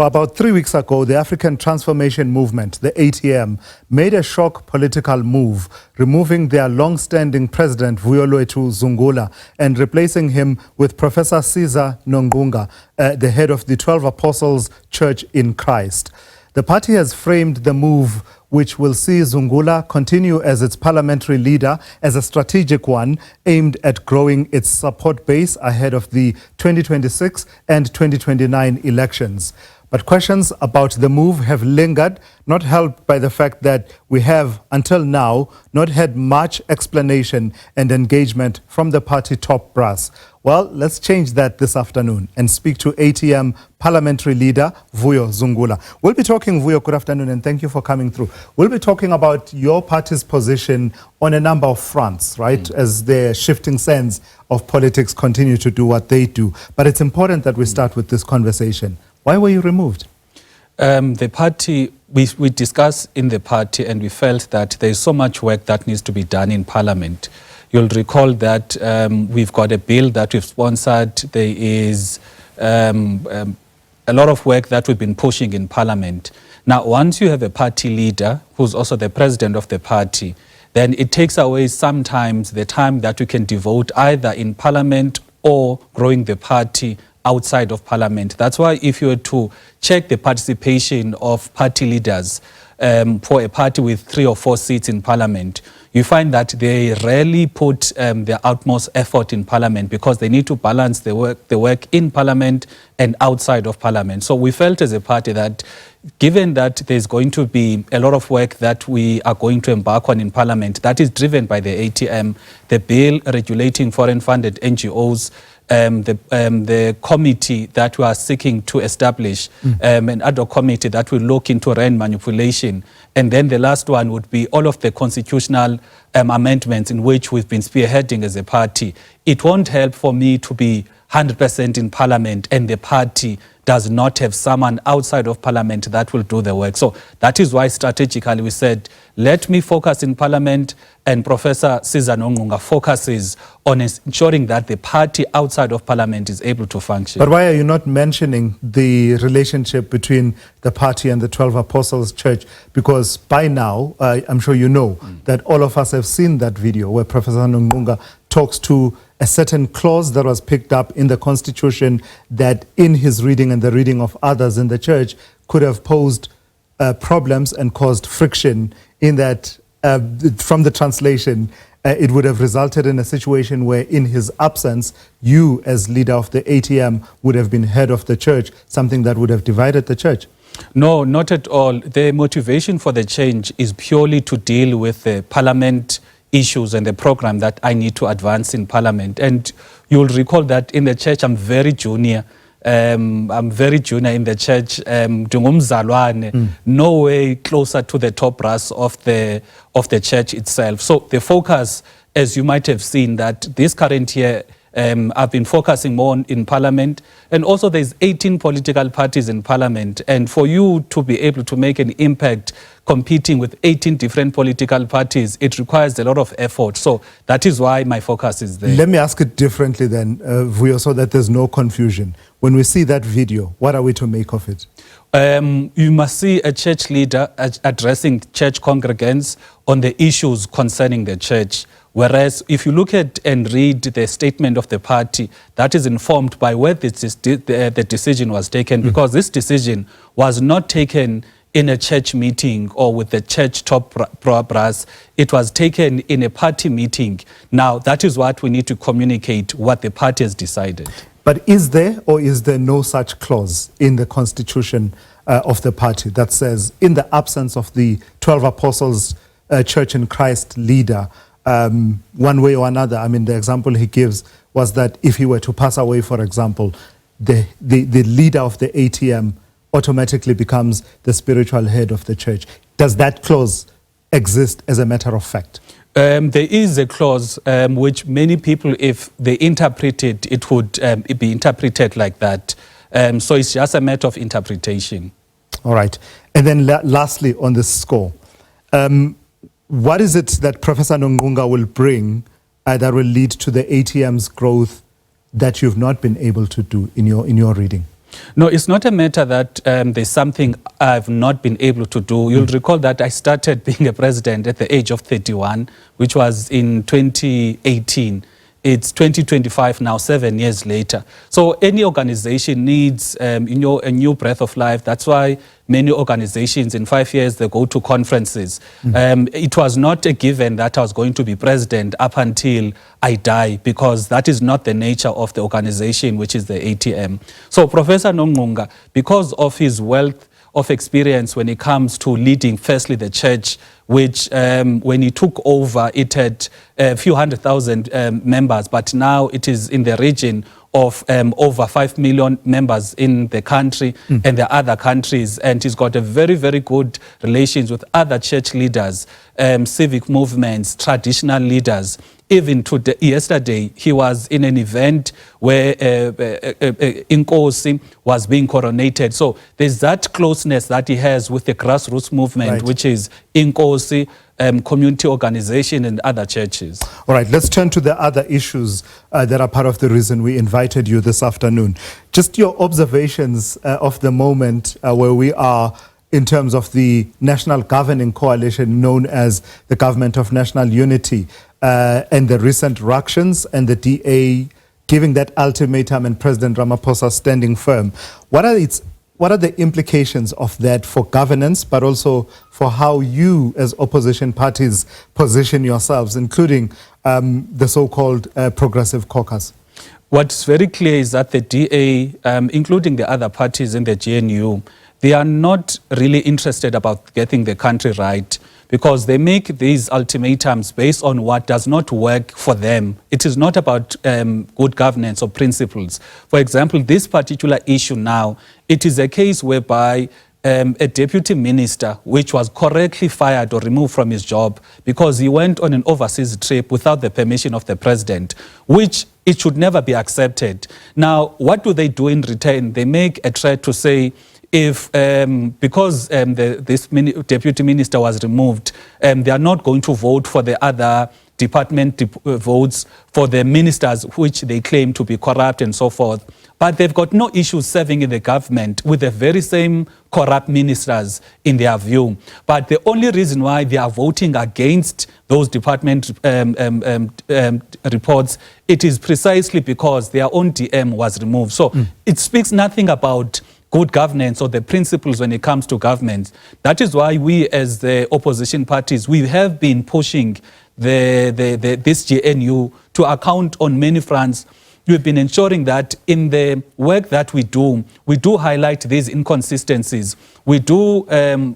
About 3 weeks ago, the African Transformation Movement, the ATM, made a shock political move, removing their long-standing president, Vuyolwethu Zungula, and replacing him with Professor Caesar Nongunga, the head of the 12 Apostles Church in Christ. The party has framed the move, which will see Zungula continue as its parliamentary leader, as a strategic one aimed at growing its support base ahead of the 2026 and 2029 elections. But questions about the move have lingered, not helped by the fact that we have, until now, not had much explanation and engagement from the party top brass. Well, let's change that this afternoon and speak to ATM parliamentary leader Vuyo Zungula. We'll be talking, Vuyo, good afternoon, and thank you for coming through. We'll be talking about your party's position on a number of fronts, right, as the shifting sands of politics continue to do what they do. But it's important that we start with this conversation. Why were you removed? The party, we discussed in the party, and we felt that there is so much work that needs to be done in Parliament. You'll recall that we've got a bill that we've sponsored. There is a lot of work that we've been pushing in Parliament. Now, once you have a party leader who's also the president of the party, then it takes away sometimes the time that you can devote either in Parliament or growing the party outside of Parliament. That's why if you were to check the participation of party leaders for a party with 3 or 4 seats in Parliament, you find that they rarely put their utmost effort in Parliament because they need to balance the work in Parliament and outside of Parliament. So we felt as a party that given that there's going to be a lot of work that we are going to embark on in Parliament that is driven by the ATM, the bill regulating foreign funded NGOs, the committee that we are seeking to establish, an ad hoc committee that will look into rand manipulation. And then the last one would be all of the constitutional amendments in which we've been spearheading as a party. It won't help for me to be 100% in Parliament and the party does not have someone outside of Parliament that will do the work. So that is why strategically we said, let me focus in Parliament, and Professor Caesar Nongunga focuses on ensuring that the party outside of Parliament is able to function. But why are you not mentioning the relationship between the party and the 12 Apostles Church? Because by now, I'm sure you know that all of us have seen that video where Professor Nomonga talks to a certain clause that was picked up in the Constitution that in his reading and the reading of others in the church could have posed problems and caused friction, in that from the translation, it would have resulted in a situation where in his absence, you as leader of the ATM would have been head of the church, something that would have divided the church. No, not at all. The motivation for the change is purely to deal with the Parliament issues and the program that I need to advance in Parliament. And you'll recall that in the church, I'm very junior. I'm very junior in the church. Zwane, no way closer to the top brass of the church itself. So the focus, as you might have seen, that this current year, I've been focusing more in Parliament, and also there's 18 political parties in Parliament, and for you to be able to make an impact competing with 18 different political parties, it requires a lot of effort. So that is why my focus is there. Let me ask it differently then, Vuyo, so that there's no confusion. When we see that video, what are we to make of it? You must see a church leader addressing church congregants on the issues concerning the church. Whereas if you look at and read the statement of the party, that is informed by where the decision was taken, because this decision was not taken in a church meeting or with the church top brass. It was taken in a party meeting. Now, that is what we need to communicate, what the party has decided. But is there or is there no such clause in the constitution of the party that says, in the absence of the 12 Apostles Church in Christ leader, one way or another? I mean, the example he gives was that if he were to pass away, for example, the leader of the ATM automatically becomes the spiritual head of the church. Does that clause exist as a matter of fact? There is a clause which many people, if they interpret it, it would be interpreted like that. So it's just a matter of interpretation. All right. And then lastly, on this score, what is it that Professor Nomonga will bring that will lead to the ATM's growth that you've not been able to do in your reading? No, it's not a matter that there's something I've not been able to do. You'll recall that I started being a president at the age of 31, which was in 2018. It's 2025 now, 7 years later. So any organization needs a new breath of life. That's why many organizations in 5 years, they go to conferences. It was not a given that I was going to be president up until I die, because that is not the nature of the organization, which is the ATM. So Professor Nomonga, because of his wealth of experience when it comes to leading, firstly, the church, which when he took over, it had a few 100,000 members, but now it is in the region of over 5 million members in the country and the other countries. And he's got a very, very good relations with other church leaders, civic movements, traditional leaders. Even yesterday, he was in an event where Inkosi was being coronated. So there's that closeness that he has with the grassroots movement, which is Inkosi, community organization and other churches. All right, let's turn to the other issues that are part of the reason we invited you this afternoon. Just your observations of the moment where we are in terms of the national governing coalition known as the Government of National Unity, and the recent ructions and the DA giving that ultimatum and President Ramaphosa standing firm. What are the implications of that for governance, but also for how you as opposition parties position yourselves, including the so-called Progressive Caucus? What's very clear is that the DA, including the other parties in the GNU, they are not really interested about getting the country right, because they make these ultimatums based on what does not work for them. It is not about good governance or principles. For example, this particular issue now, it is a case whereby a deputy minister, which was correctly fired or removed from his job because he went on an overseas trip without the permission of the president, which it should never be accepted. Now, what do they do in return? They make a threat to say, if because this deputy minister was removed, they are not going to vote for the other department votes for the ministers which they claim to be corrupt and so forth. But they've got no issues serving in the government with the very same corrupt ministers in their view. But the only reason why they are voting against those department reports, it is precisely because their own DM was removed. So it speaks nothing about good governance or the principles when it comes to government. That is why we as the opposition parties, we have been pushing this GNU to account on many fronts. We've been ensuring that in the work that we do highlight these inconsistencies. We do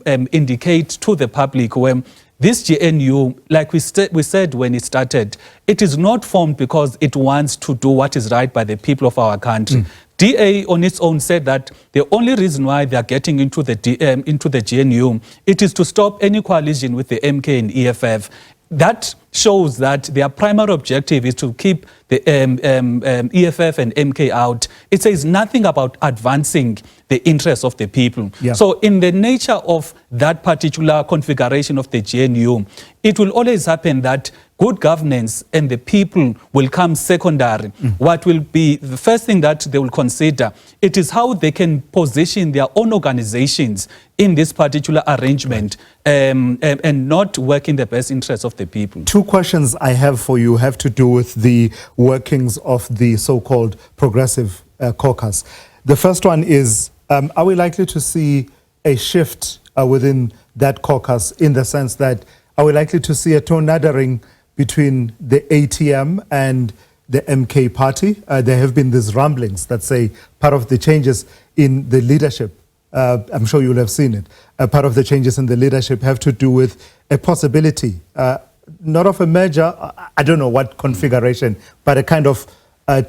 indicate to the public when this GNU, like we said when it started, it is not formed because it wants to do what is right by the people of our country. DA on its own said that the only reason why they are getting into the GNU, it is to stop any coalition with the MK and EFF. That shows that their primary objective is to keep the EFF and MK out. It says nothing about advancing the interests of the people. Yeah. So in the nature of that particular configuration of the GNU, it will always happen that good governance and the people will come secondary. What will be the first thing that they will consider, it is how they can position their own organizations in this particular arrangement, and not work in the best interests of the people. Two questions I have for you have to do with the workings of the so-called Progressive Caucus. The first one is, are we likely to see a shift within that caucus, in the sense that are we likely to see a tornadoing between the ATM and the MK party? There have been these rumblings that say part of the changes in the leadership, I'm sure you'll have seen it, part of the changes in the leadership have to do with a possibility, not of a merger, I don't know what configuration, but a kind of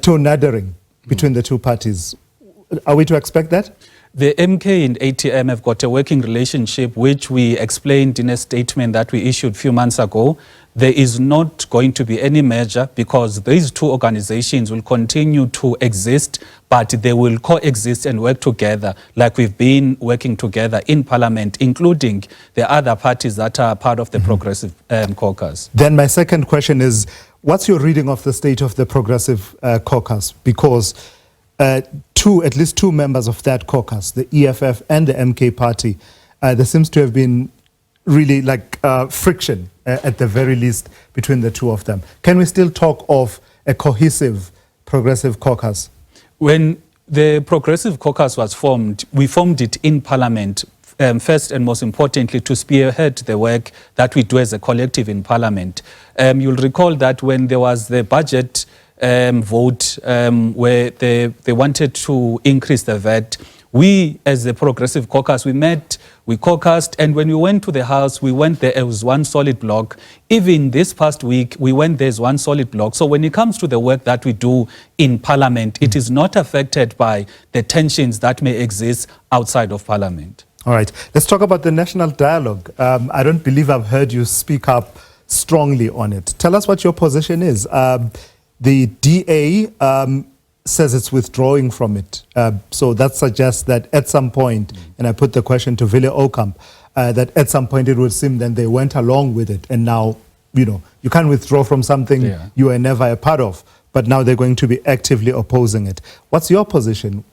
tornadoing between the two parties. Are we to expect that? The MK and ATM have got a working relationship, which we explained in a statement that we issued a few months ago. There is not going to be any merger because these two organizations will continue to exist, but they will coexist and work together like we've been working together in Parliament, including the other parties that are part of the Progressive Caucus. Then my second question is, what's your reading of the state of the Progressive Caucus? Because at least two members of that caucus, the EFF and the MK party, there seems to have been really like friction at the very least between the two of them. Can we still talk of a cohesive progressive caucus? When the Progressive Caucus was formed, we formed it in Parliament, first and most importantly, to spearhead the work that we do as a collective in Parliament. You'll recall that when there was the budget vote where they wanted to increase the VAT, we, as the Progressive Caucus, we met, we caucused, and when we went to the House, we went there as one solid block. Even this past week, we went there as one solid block. So when it comes to the work that we do in Parliament, it is not affected by the tensions that may exist outside of Parliament. All right. Let's talk about the national dialogue. I don't believe I've heard you speak up strongly on it. Tell us what your position is. The DA says it's withdrawing from it. So that suggests that at some point, and I put the question to Vuyo Zungula, that at some point it would seem that they went along with it. And now, you know, you can't withdraw from something you were never a part of, but now they're going to be actively opposing it. What's your position?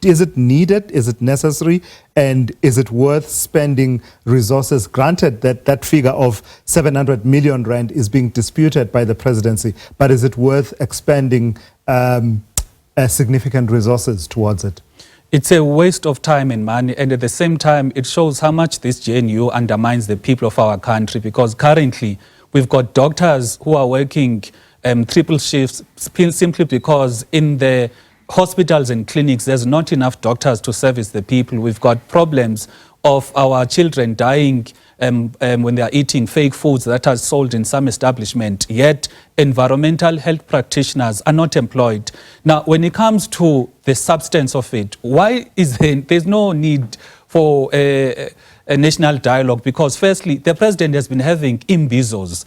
Is it needed? Is it necessary? And is it worth spending resources? Granted that that figure of 700 million rand is being disputed by the presidency, but is it worth expending significant resources towards it? It's a waste of time and money, and at the same time, it shows how much this GNU undermines the people of our country, because currently we've got doctors who are working triple shifts simply because in the hospitals and clinics, there's not enough doctors to service the people. We've got problems of our children dying when they are eating fake foods that are sold in some establishment, yet environmental health practitioners are not employed. Now, when it comes to the substance of it, why is there's no need for a national dialogue? Because firstly, the president has been having imbizos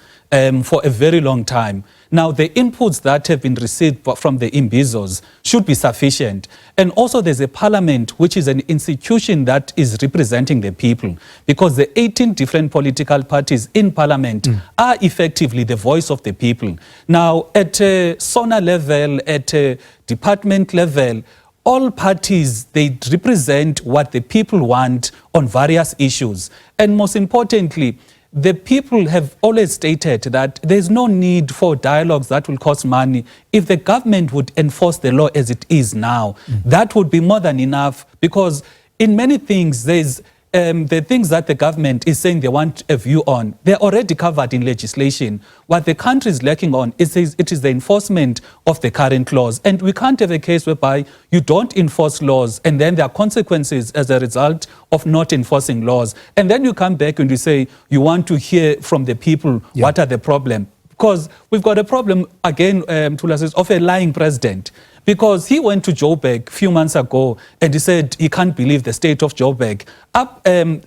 for a very long time. Now, the inputs that have been received from the imbizos should be sufficient. And also there's a parliament, which is an institution that is representing the people, because the 18 different political parties in parliament are effectively the voice of the people. Now, at a SONA level, at a department level, all parties, they represent what the people want on various issues. And most importantly, the people have always stated that there's no need for dialogues that will cost money. If the government would enforce the law as it is now, that would be more than enough, because in many things, there's the things that the government is saying they want a view on, they're already covered in legislation. What the country is lacking on is it is the enforcement of the current laws. And we can't have a case whereby you don't enforce laws and then there are consequences as a result of not enforcing laws. And then you come back and you say you want to hear from the people what are the problem. Because we've got a problem, again, Tula says, of a lying president. Because he went to Joburg a few months ago and he said he can't believe the state of Joburg.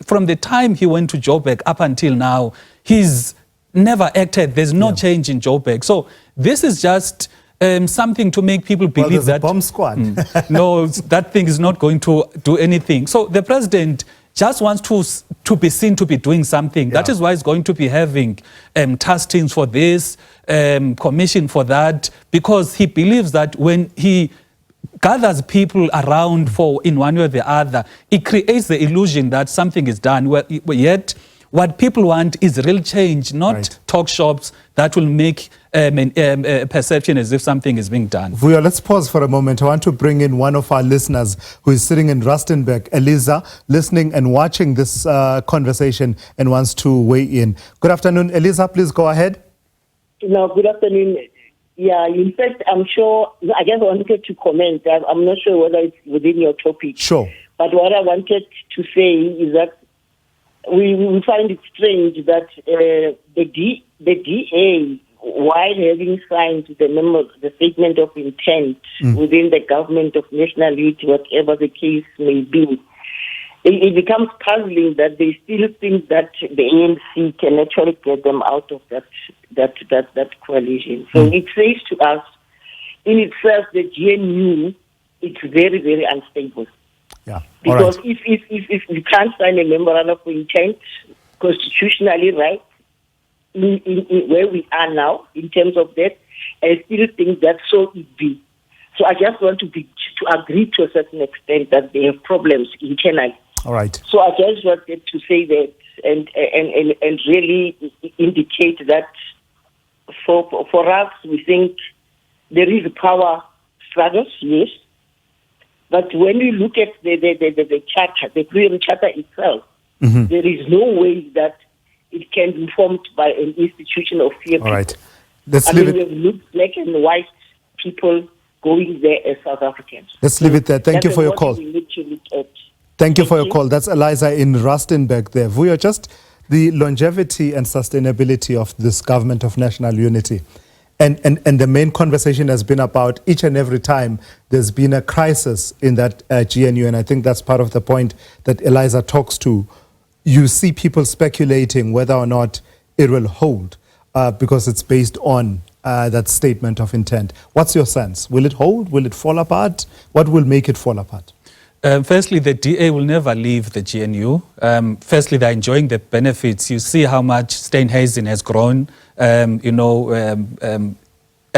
From the time he went to Joburg up until now, he's never acted. There's no change in Joburg. So this is just something to make people believe that... a bomb squad. No, that thing is not going to do anything. So the president just wants to be seen to be doing something. That is why he's going to be having task teams for this, commission for that, because he believes that when he gathers people around for in one way or the other, it creates the illusion that something is done. Yet, what people want is real change, not talk shops that will make a perception as if something is being done. Vuyo, let's pause for a moment. I want to bring in one of our listeners who is sitting in Rustenburg, Eliza, listening and watching this conversation and wants to weigh in. Good afternoon, Eliza, please go ahead. No, good afternoon. Yeah, in fact, I'm sure, I just wanted to comment. I'm not sure whether it's within your topic. Sure. But what I wanted to say is that we find it strange that the DA, while having signed the statement of intent within the government of national unity, whatever the case may be, it becomes puzzling that they still think that the ANC can actually get them out of that coalition. So it says to us, in itself, the GNU, it's very, very unstable. Yeah. Because if you can't sign a memorandum of intent, constitutionally right, in where we are now, in terms of that, I still think that so it be. So I just want to agree to a certain extent that they have problems internally. All right. So I just wanted to say that and really indicate that for us, we think there is power struggles, yes. But when we look at the charter, the Freedom Charter itself, there is no way that it can be formed by an institution of fear. All right. We have looked black and white people going there as South Africans. Let's leave it there. Thank you for your call. We need to look at. Thank you for your call. That's Eliza in Rustenburg there. Vuyo, just the longevity and sustainability of this government of national unity. And the main conversation has been about each and every time there's been a crisis in that GNU, and I think that's part of the point that Eliza talks to. You see people speculating whether or not it will hold because it's based on that statement of intent. What's your sense? Will it hold? Will it fall apart? What will make it fall apart? Firstly, the DA will never leave the GNU. Firstly, they're enjoying the benefits. You see how much Steenhuisen has grown, as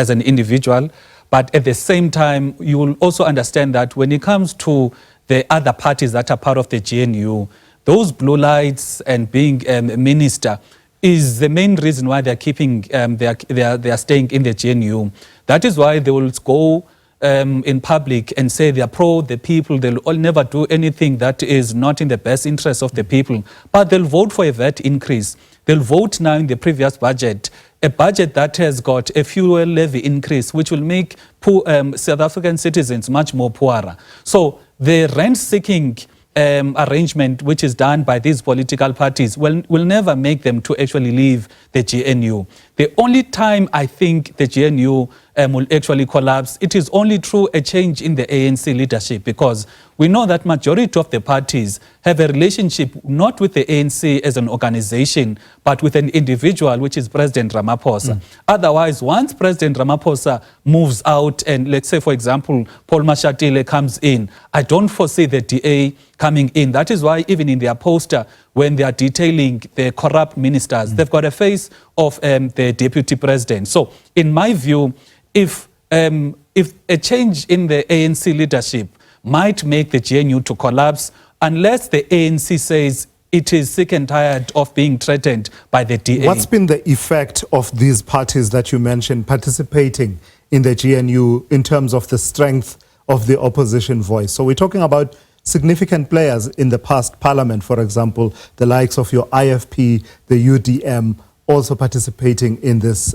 an individual. But at the same time, you will also understand that when it comes to the other parties that are part of the GNU, those blue lights and being a minister is the main reason why they're keeping, they are staying in the GNU. That is why they will go in public and say they are pro the people, they'll all never do anything that is not in the best interest of the people. But they'll vote for a VAT increase. They'll vote now in the previous budget, a budget that has got a fuel levy increase, which will make poor, South African citizens much more poorer. So the rent-seeking arrangement which is done by these political parties will never make them to actually leave the GNU. The only time I think the GNU will actually collapse, it is only through a change in the ANC leadership, because we know that majority of the parties have a relationship not with the ANC as an organization, but with an individual, which is President Ramaphosa. Otherwise, once President Ramaphosa moves out and, let's say, for example, Paul Mashatile comes in, I don't foresee the DA coming in. That is why even in their poster, when they are detailing the corrupt ministers, they've got a face of the deputy president. So in my view, if a change in the ANC leadership might make the GNU to collapse, unless the ANC says it is sick and tired of being threatened by the DA. What's been the effect of these parties that you mentioned participating in the GNU in terms of the strength of the opposition voice? So we're talking about significant players in the past parliament, for example, the likes of your IFP, the UDM, also participating in this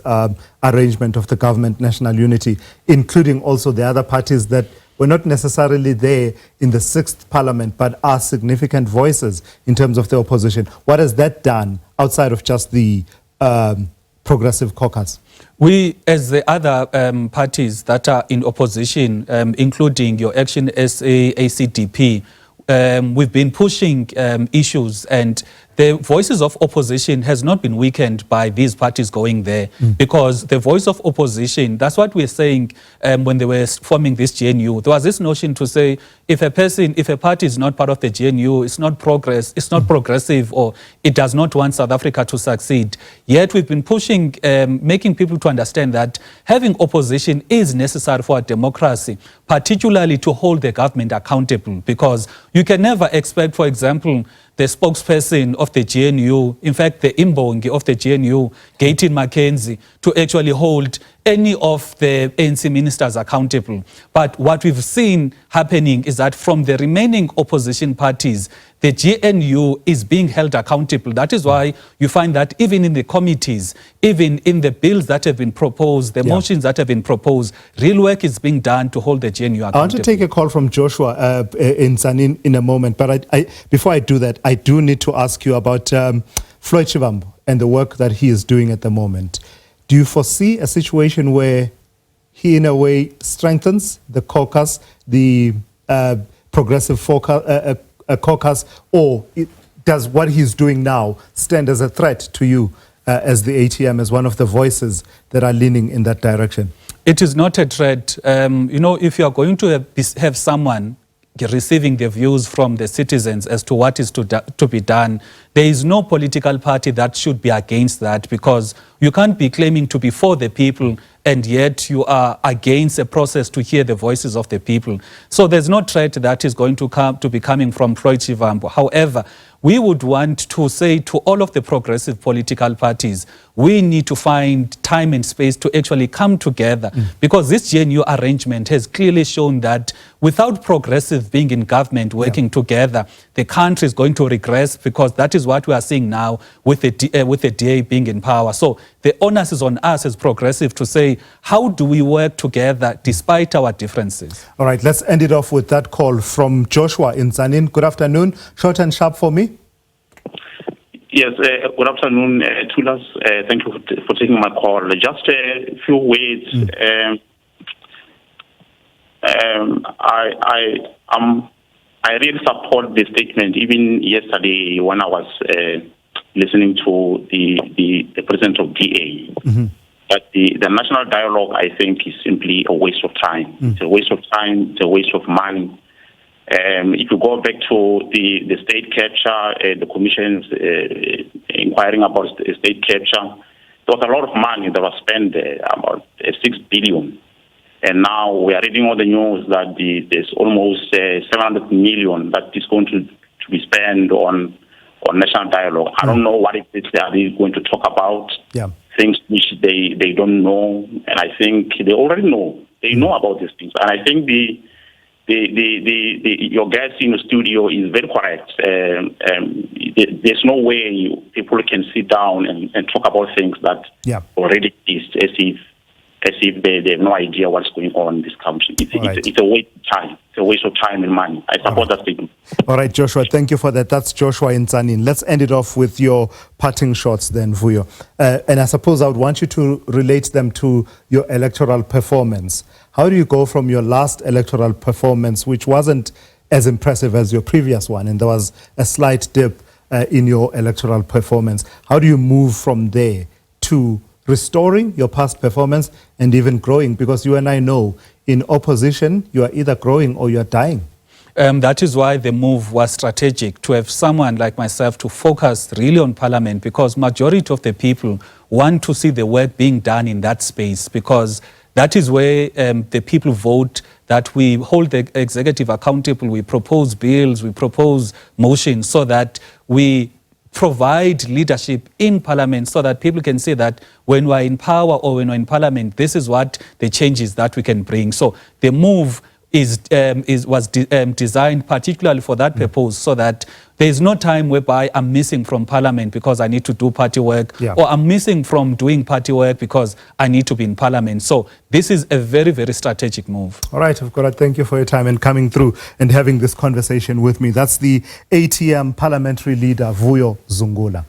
arrangement of the government national unity, including also the other parties that were not necessarily there in the 6th parliament, but are significant voices in terms of the opposition. What has that done outside of just the Progressive Caucus? We, as the other parties that are in opposition, including your Action SA, ACDP, we've been pushing issues, and the voices of opposition has not been weakened by these parties going there, because the voice of opposition, that's what we're saying when they were forming this GNU. There was this notion to say if a party is not part of the GNU, it's not progressive, or it does not want South Africa to succeed. Yet we've been pushing, making people to understand that having opposition is necessary for a democracy, particularly to hold the government accountable, because you can never expect, for example, the spokesperson of the GNU, in fact, the imbongi of the GNU, Gayton Mackenzie, to actually hold any of the ANC ministers accountable. But what we've seen happening is that from the remaining opposition parties, the GNU is being held accountable. That is why you find that even in the committees, even in the bills that have been proposed, the motions that have been proposed, real work is being done to hold the GNU accountable. I want to take a call from Joshua in Zwane in a moment, but before I do that, I do need to ask you about Floyd Shivamu and the work that he is doing at the moment. Do you foresee a situation where he, in a way, strengthens the caucus, the Progressive caucus, or does what he's doing now stand as a threat to you as the ATM, as one of the voices that are leaning in that direction? It is not a threat. If you are going to have someone receiving the views from the citizens as to what is to be done. There is no political party that should be against that, because you can't be claiming to be for the people and yet you are against a process to hear the voices of the people. So there's no threat that is going to be coming from Floyd Shivamu. However, we would want to say to all of the progressive political parties, we need to find time and space to actually come together, because this GNU arrangement has clearly shown that without progressive being in government working together, the country is going to regress, because that is what we are seeing now with the DA being in power. So the onus is on us as progressive to say, how do we work together despite our differences? All right, let's end it off with that call from Joshua in Zwane. Good afternoon. Short and sharp for me. Yes, good afternoon, Tulas. Thank you for taking my call. Just a few words. I really support the statement. Even yesterday, when I was listening to the president of DA, but the national dialogue, I think, is simply a waste of time. It's a waste of time. It's a waste of money. If you go back to the state capture, the commission's inquiring about state capture, there was a lot of money that was spent there, about 6 billion. And now we are reading all the news that there's almost 700 million that is going to be spent on national dialogue. I don't know what it is they are going to talk about. Yeah. Things which they don't know. And I think they already know. They know about these things. And I think your guest in the studio is very correct. There's no way people can sit down and talk about things that already exist as if they have no idea what's going on in this country. It's a waste of time. It's a waste of time and money. I support that statement. All right, Joshua, thank you for that. That's Joshua in Zwane. Let's end it off with your parting shots then, Vuyo. And I suppose I would want you to relate them to your electoral performance. How do you go from your last electoral performance, which wasn't as impressive as your previous one, and there was a slight dip in your electoral performance? How do you move from there to restoring your past performance and even growing? Because you and I know in opposition, you are either growing or you are dying. That is why the move was strategic, to have someone like myself to focus really on Parliament, because majority of the people want to see the work being done in that space, because that is where the people vote, that we hold the executive accountable, we propose bills, we propose motions, so that we provide leadership in Parliament, so that people can say that when we're in power or when we're in Parliament, this is what the changes that we can bring. So the move was designed particularly for that purpose, so that there is no time whereby I'm missing from Parliament because I need to do party work, or I'm missing from doing party work because I need to be in Parliament. So this is a very, very strategic move. All right, I've got to thank you for your time and coming through and having this conversation with me. That's the ATM parliamentary leader, Vuyo Zungula.